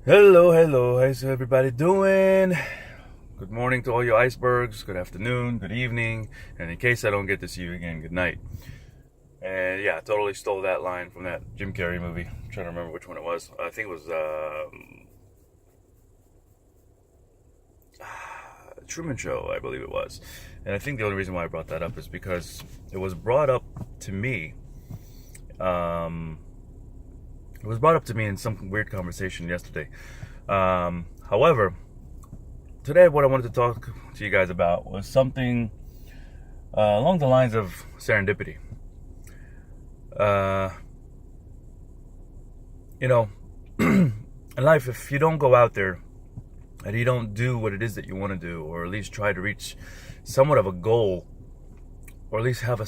Hello, hello. How's everybody doing? Good morning to all you icebergs. Good afternoon, good evening. And in case I don't get to see you again, good night. And yeah, I totally stole that line from that Jim Carrey movie. I'm trying to remember which one it was. I think it was Truman Show, I believe it was. And I think the only reason why I brought that up is because it was brought up to me. It was brought up to me in some weird conversation yesterday. However, today what I wanted to talk to you guys about was something along the lines of serendipity. Uh, you know, in life, if you don't go out there and you don't do what it is that you want to do, or at least try to reach somewhat of a goal, or at least have a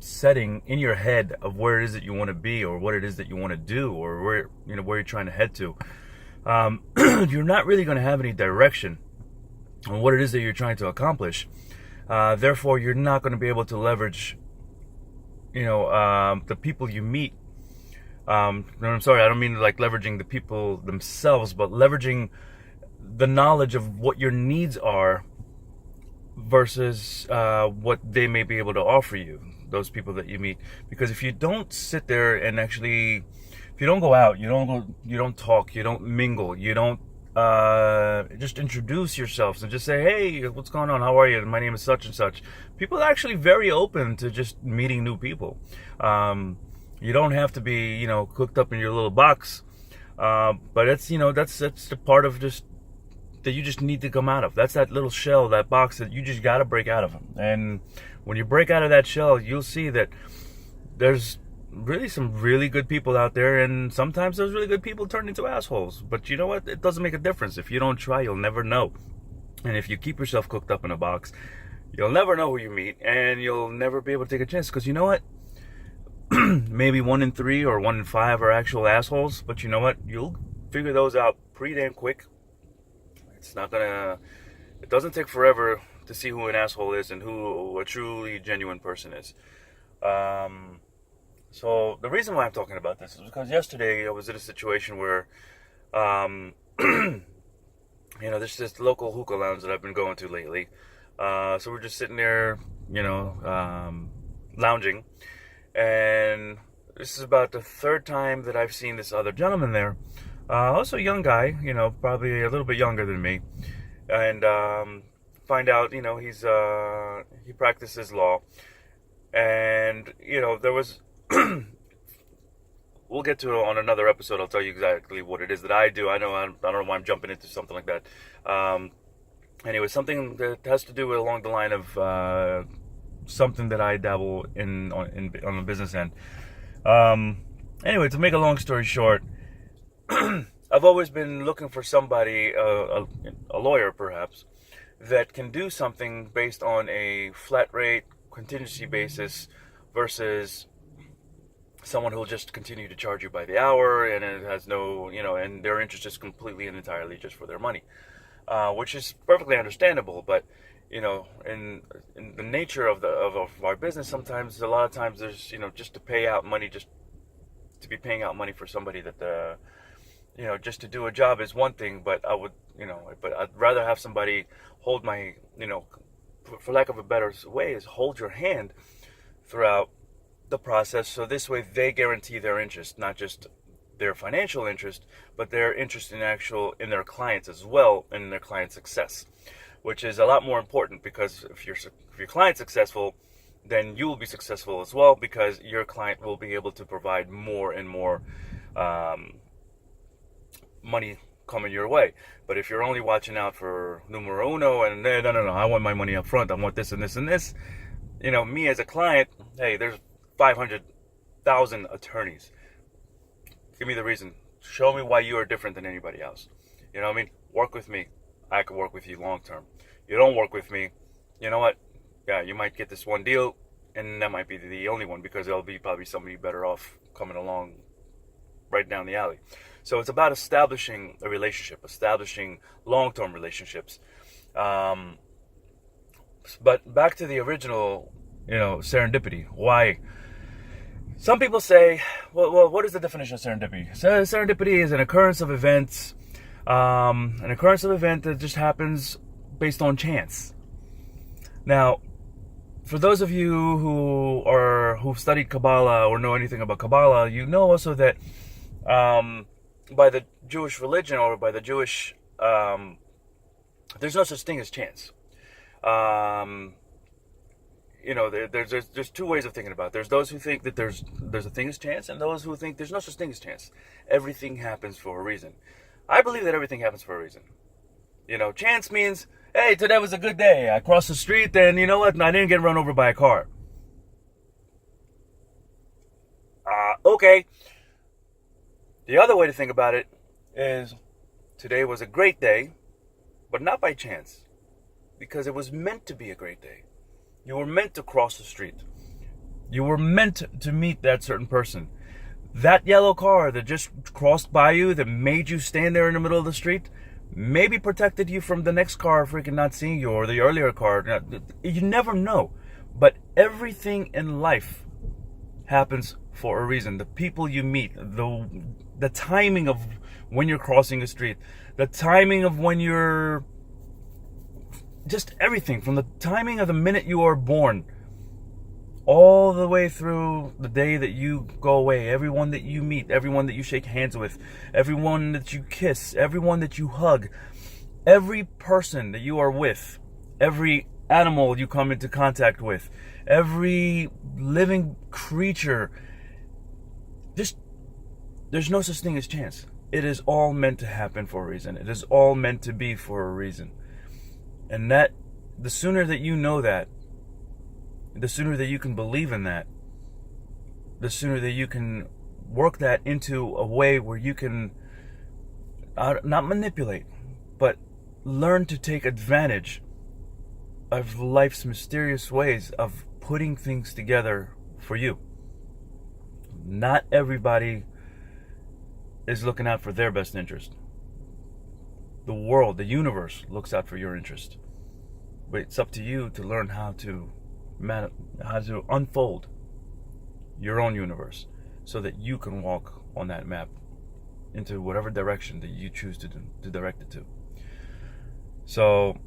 setting in your head of where it is that you want to be, or what it is that you want to do, or where you're trying to head to, you're not really going to have any direction on what it is that you're trying to accomplish. Therefore, you're not going to be able to leverage, the people you meet. I'm sorry, I don't mean like leveraging the people themselves, but leveraging the knowledge of what your needs are versus what they may be able to offer you, those people that you meet. Because if you don't sit there and actually, if you don't go out, you don't talk, you don't mingle, you don't just introduce yourselves and just say, hey, what's going on, how are you, my name is such and such. People are actually very open to just meeting new people. You don't have to be cooked up in your little box, but it's that's the part of just that you just need to come out of. That's that little shell, that box that you just got to break out of. And when you break out of that shell, you'll see that there's really some really good people out there, and sometimes those really good people turn into assholes. But you know what? It doesn't make a difference. If you don't try, you'll never know. And if you keep yourself cooked up in a box, you'll never know who you meet, and you'll never be able to take a chance. Because you know what? Maybe 1 in 3 or 1 in 5 are actual assholes, but you know what? You'll figure those out pretty damn quick. It doesn't take forever to see who an asshole is and who a truly genuine person is. So the reason why I'm talking about this is because yesterday I was in a situation where, there's this local hookah lounge that I've been going to lately. So we're just sitting there, lounging. And this is about the third time that I've seen this other gentleman there. Also a young guy, probably a little bit younger than me. And find out, he practices law. And, there was, we'll get to it on another episode. I'll tell you exactly what it is that I do. I don't know why I'm jumping into something like that. Anyway, something that has to do with along the line of something that I dabble in on the business end. Anyway, to make a long story short, I've always been looking for somebody, a lawyer perhaps, that can do something based on a flat rate contingency basis versus someone who'll just continue to charge you by the hour, and it has no, and their interest is completely and entirely just for their money, which is perfectly understandable. But in the nature of our business, sometimes, a lot of times, there's just to pay out money, just to be paying out money for somebody that just to do a job is one thing, but but I'd rather have somebody hold my, for lack of a better way, is hold your hand throughout the process. So this way they guarantee their interest, not just their financial interest, but their interest in their clients as well, and their client success, which is a lot more important, because if your client's successful, then you will be successful as well, because your client will be able to provide more and more money coming your way. But if you're only watching out for numero uno and no, I want my money up front, I want this and this and this, me as a client, hey, there's 500,000 attorneys. Give me the reason. Show me why you are different than anybody else. You know what I mean? Work with me. I can work with you long term. You don't work with me, you know what? Yeah, you might get this one deal, and that might be the only one, because there'll be probably somebody better off coming along right down the alley. So it's about establishing a relationship, establishing long-term relationships. But back to the original, serendipity. Why Some people say, well, what is the definition of serendipity? Serendipity is an occurrence of events, an occurrence of event that just happens based on chance. Now, for those of you who've studied Kabbalah or know anything about Kabbalah, you know also that by the Jewish religion or by the Jewish, there's no such thing as chance. There's two ways of thinking about it. There's those who think that there's a thing as chance, and those who think there's no such thing as chance. Everything happens for a reason. I believe that everything happens for a reason. Chance means, hey, today was a good day. I crossed the street, and you know what? I didn't get run over by a car. Okay. The other way to think about it is, today was a great day, but not by chance, because it was meant to be a great day. You were meant to cross the street. You were meant to meet that certain person. That yellow car that just crossed by you, that made you stand there in the middle of the street, maybe protected you from the next car freaking not seeing you, or the earlier car. You never know. But everything in life happens for a reason. The people you meet, the timing of when you're crossing a street, the timing of when you're... just everything, from the timing of the minute you are born all the way through the day that you go away, everyone that you meet, everyone that you shake hands with, everyone that you kiss, everyone that you hug, every person that you are with, every animal you come into contact with, every living creature, just, there's no such thing as chance. It is all meant to happen for a reason. It is all meant to be for a reason. And that, the sooner that you know that, the sooner that you can believe in that, the sooner that you can work that into a way where you can not manipulate, but learn to take advantage of life's mysterious ways of putting things together for you. Not everybody is looking out for their best interest. The world, the universe, looks out for your interest. But it's up to you to learn how to unfold your own universe so that you can walk on that map into whatever direction that you choose to direct it to. So,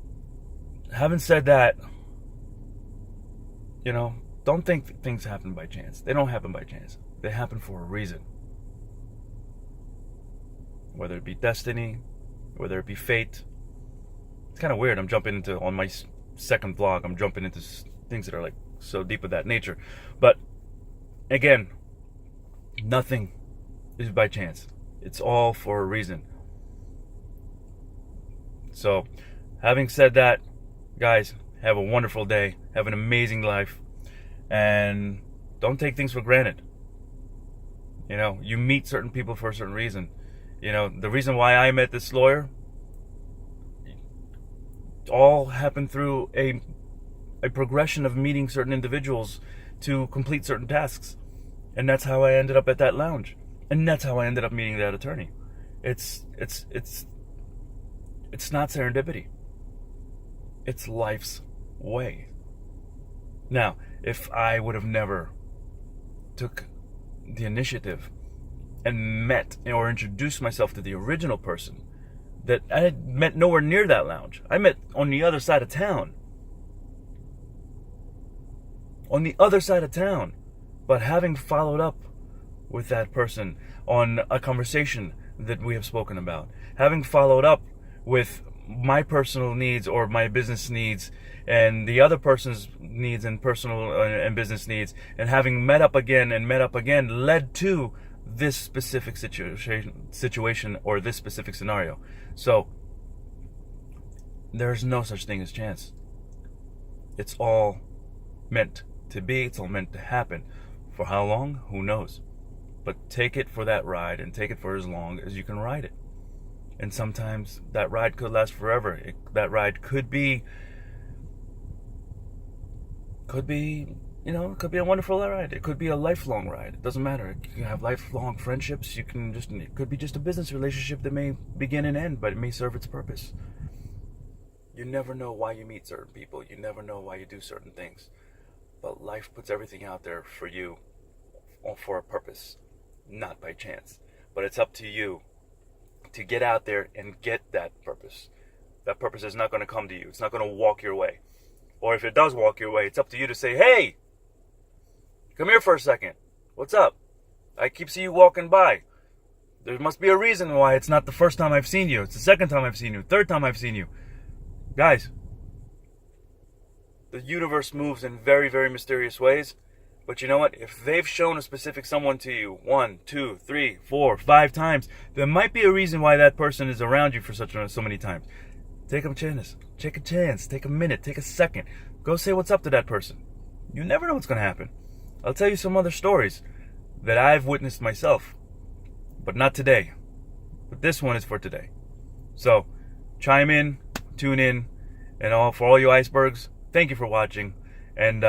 having said that, don't think things happen by chance. They don't happen by chance. They happen for a reason. Whether it be destiny, whether it be fate. It's kind of weird. I'm jumping into, on my second vlog, I'm jumping into things that are like so deep of that nature. But again, nothing is by chance. It's all for a reason. So, having said that, guys, have a wonderful day. Have an amazing life. And don't take things for granted. You meet certain people for a certain reason. The reason why I met this lawyer, all happened through a progression of meeting certain individuals to complete certain tasks. And that's how I ended up at that lounge. And that's how I ended up meeting that attorney. It's not serendipity. It's life's way. Now, if I would have never took the initiative and met or introduced myself to the original person that I had met nowhere near that lounge. I met on the other side of town. On the other side of town. But having followed up with that person on a conversation that we have spoken about, having followed up with my personal needs or my business needs and the other person's needs and personal and business needs, and having met up again led to this specific situation or this specific scenario. So there's no such thing as chance. It's all meant to be. It's all meant to happen. For how long? Who knows? But take it for that ride, and take it for as long as you can ride it. And sometimes that ride could last forever. That ride could be it could be a wonderful ride. It could be a lifelong ride. It doesn't matter. You can have lifelong friendships. It could be just a business relationship that may begin and end, but it may serve its purpose. You never know why you meet certain people. You never know why you do certain things. But life puts everything out there for you for a purpose, not by chance. But it's up to you to get out there and get that purpose. That purpose is not going to come to you. It's not going to walk your way. Or if it does walk your way, it's up to you to say, hey, come here for a second. What's up? I keep seeing you walking by. There must be a reason why it's not the first time I've seen you. It's the second time I've seen you. Third time I've seen you. Guys, the universe moves in very, very mysterious ways. But you know what? If they've shown a specific someone to you 1, 2, 3, 4, 5 times, there might be a reason why that person is around you for so many times. Take a chance. Take a chance. Take a minute. Take a second. Go say what's up to that person. You never know what's going to happen. I'll tell you some other stories that I've witnessed myself. But not today. But this one is for today. So, chime in, tune in, and for all you icebergs, thank you for watching. And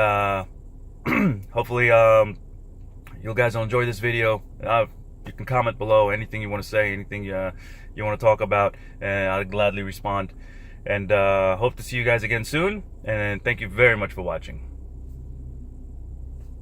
hopefully you guys will enjoy this video. You can comment below anything you want to say, anything you want to talk about, and I'll gladly respond. And hope to see you guys again soon. And thank you very much for watching.